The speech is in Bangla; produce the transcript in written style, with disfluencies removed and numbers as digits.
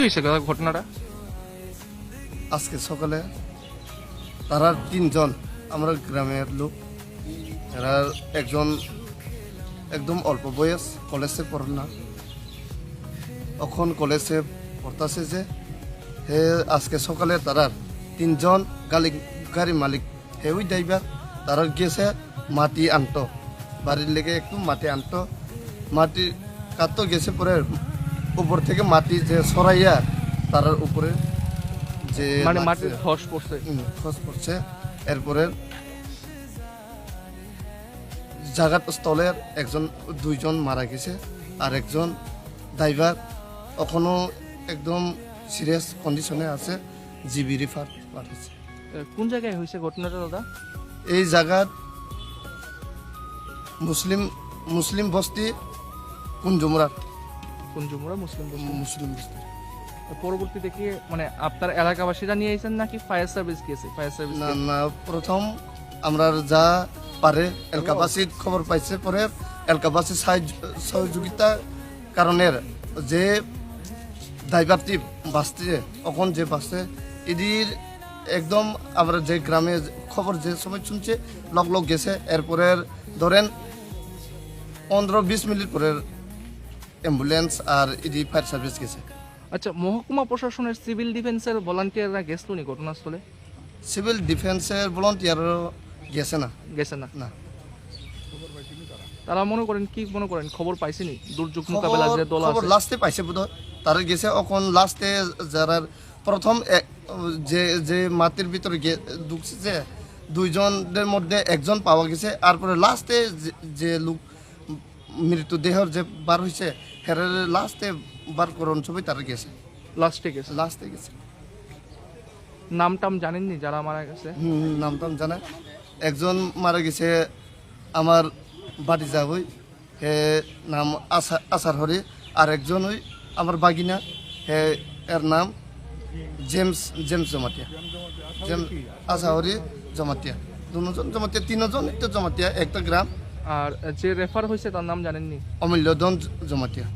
হয়েছে ঘটনাটা? আজকে সকালে তারা 3 জন আমরা গ্রামের লোক, এরা একজন একদম অল্প বয়স, কলেজে পড়ে না, এখন কলেজে পড়তেছে যে হে আজকে সকালে তারা 3 জন গাড়ি মালিক হে ওই ড্রাইভার তারা গেছে মাটি আনতো, বাড়ির লেগে একটু মাটি আনতো, মাটি কাটতো গেছে পরে উপর থেকে মাটি যে সরাইয়া তার উপরে যে মানে মাটির ধস পড়ছে। খোঁজ পড়ছে। এরপরে জায়গার স্থলের দুইজন মারা গেছে, আর একজন ড্রাইভার এখনো একদম সিরিয়াস কন্ডিশনে আছে, জিবি রিফার পাঠিয়েছে। কোন জায়গায় হয়েছে ঘটনাটা দাদা? এই জায়গার মুসলিম বস্তি কুঞ্জুমরা মুসলিম বস্তি। পরবর্তীতে কি মানে আপনার এলাকাবাসীরা নিয়ে আইছেন নাকি ফায়ার সার্ভিস গিয়েছে? ফায়ার সার্ভিস না, প্রথম আমরা যা পারে এলাকাবাসীর খবর পাইছে, পরে এলাকাবাসীর সহযোগিতা কারণের যে ড্রাইভারটি বাসছে এখন যে বাসে এদির একদম আমরা যে গ্রামে খবর যে সময় শুনছে লগ গেছে। এরপরে ধরেন 15-20 মিনিট পরে অ্যাম্বুলেন্স আর এদি ফায়ার সার্ভিস গেছে। আচ্ছা, মহকুমা প্রশাসনের সিভিল ডিফেন্সের ভলান্টিয়াররা গেছিল নি ঘটনাস্থলে? সিভিল ডিফেন্সের ভলান্টিয়ারও গেছে না। না, তারা মনে করেন খবর পাইছেনি দুর্যোগ মোকাবেলা যে দল খবর আছে? লাস্টে পাইছে বোধহয়, তারা গেছে এখন লাস্টে যারা প্রথম যে মাটির ভিতরে ঢুকছে যে 2 জনের মধ্যে একজন পাওয়া গেছে, তারপরে লাস্টে যে লোক মৃতদেহর যে বার হয়েছে হেরার লাস্টে বার করুন ছবি তারা গেছে, লাস্টে গেছে। নাম জানেননি যারা মারা গেছে? নাম জানে। একজন মারা গেছে আমার বাড়ি যাবই, হে নাম আসার হরি, আর একজন ওই আমার বাগিনা, হে এর নাম জেমস জমাতিয়া, আসাহরি জমাতিয়া, 2 জন জমাতিয়া, 3 জন একটা জমাতিয়া, একটা গ্রাম। আর যে রেফার হয়েছে তার নাম জানেননি? অমূল্যধন জমাতিয়া।